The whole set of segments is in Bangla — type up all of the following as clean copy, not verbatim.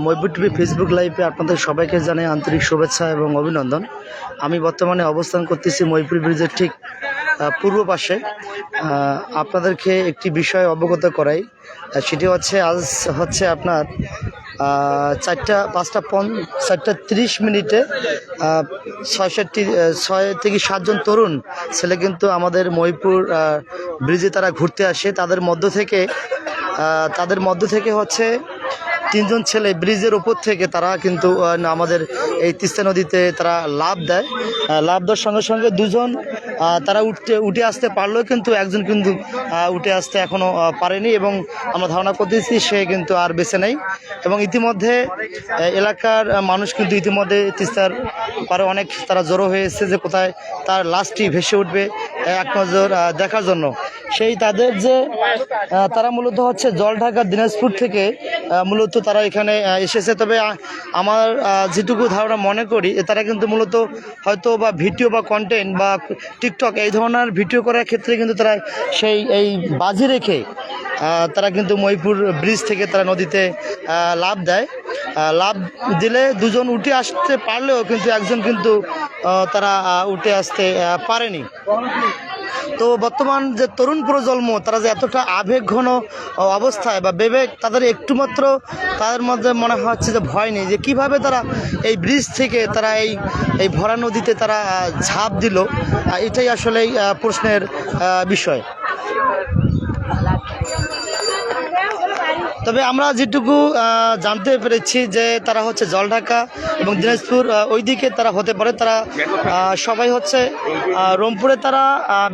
মহিপুর টিভি ফেসবুক লাইভে আপনাদের সবাইকে জানাই আন্তরিক শুভেচ্ছা এবং অভিনন্দন। আমি বর্তমানে অবস্থান করতেছি মহিপুর ব্রিজের ঠিক পূর্ব পাশে। আপনাদেরকে একটি বিষয় অবগত করাই, সেটি হচ্ছে আজ হচ্ছে আপনার 4:30 6 থেকে 7 জন তরুণ ছেলে কিন্তু আমাদের মহিপুর ব্রিজে তারা ঘুরতে আসে। তাদের মধ্য থেকে হচ্ছে 3 জন ছেলে ব্রিজের উপর থেকে তারা কিন্তু আমাদের এই তিস্তা নদীতে তারা লাফ দেয়। লাফ দেওয়ার সঙ্গে সঙ্গে 2 জন তারা উঠে আসতে পারলেও কিন্তু একজন কিন্তু উঠে আসতে এখনও পারেনি এবং আমরা ধারণা করতেছি সে কিন্তু আর বেঁচে নেই। এবং ইতিমধ্যে এলাকার মানুষ কিন্তু ইতিমধ্যে তিস্তার পারে অনেক তারা জড়ো হয়েছে যে কোথায় তার লাশটি ভেসে উঠবে এক নজর দেখার জন্য। সেই তাদের যে তারা মূলত হচ্ছে জলঢাকা দিনাজপুর থেকে মূলত তারা এখানে এসেছে। তবে আমার যেটুকু ধারণা মনে করি তারা কিন্তু মূলত হয়তো বা ভিডিও বা কন্টেন্ট বা টিকটক এই ধরনের ভিডিও করার ক্ষেত্রে কিন্তু তারা এই বাজি রেখে তারা কিন্তু মহিপুর ব্রিজ থেকে তারা নদীতে লাফ দেয়। লাফ দিলে 2 জন উঠে আসতে পারলেও কিন্তু একজন কিন্তু তারা উঠে আসতে পারেনি। তো বর্তমান যে তরুণ প্রজন্ম তারা যে এতটা আবেগঘন অবস্থায় বা বিবেক তাদের একটুমাত্র তাদের মধ্যে মনে হচ্ছে যে ভয় নেই যে কীভাবে তারা এই ব্রিজ থেকে তারা এই ভরা নদীতে তারা ঝাঁপ দিল। এটাই আসলে প্রশ্নের বিষয়। তবে আমরা যেটুকু জানতে পেরেছি যে তারা হচ্ছে জলঢাকা এবং দিনাজপুর ওই দিকে তারা হতে পারে। তারা সবাই হচ্ছে রংপুরে তারা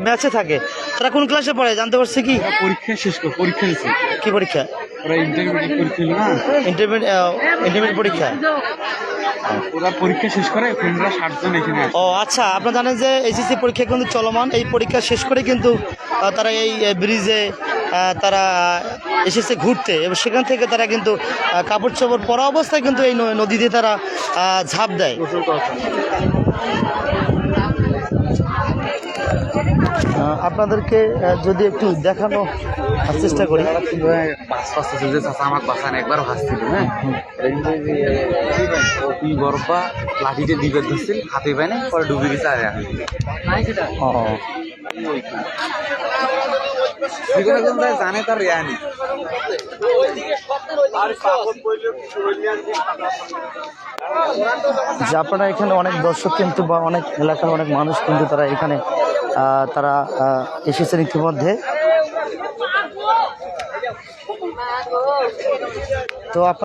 ম্যাচে থাকে। তারা কোন ক্লাসে পড়ে জানতে পারছি কি? পরীক্ষা শেষ করে পরীক্ষা দিচ্ছে। কি পরীক্ষা? ওরা ইন্টারমিডিয়েট পরীক্ষা না, ইন্টারমিডিয়েট পরীক্ষা। ওরা পরীক্ষা শেষ করে 60 জন এখানে আসে। ও আচ্ছা, আপনারা জানেন যে এইচএসসি পরীক্ষা কিন্তু চলমান। এই পরীক্ষা শেষ করে কিন্তু তারা এই ব্রিজে তারা এসেছে ঘুরতে এবং সেখান থেকে তারা কিন্তু কাপড় চোপড় পরা অবস্থায় কিন্তু এই নদীতে তারা ঝাঁপ দেয়। আপনাদেরকে যদি একটু দেখানো চেষ্টা করি। আমার বাসান একবার হাসছিল, হ্যাঁ বরফা লাঠিতে দিবে ধরছিল, হাতে পায় না, পরে ডুবে গেছে। আর জানে তার রেয়া নেই। যে আপনারা এখানে অনেক দর্শক কিন্তু বা অনেক এলাকার অনেক মানুষ কিন্তু তারা এখানে তারা এসেছেন ইতিমধ্যে। তো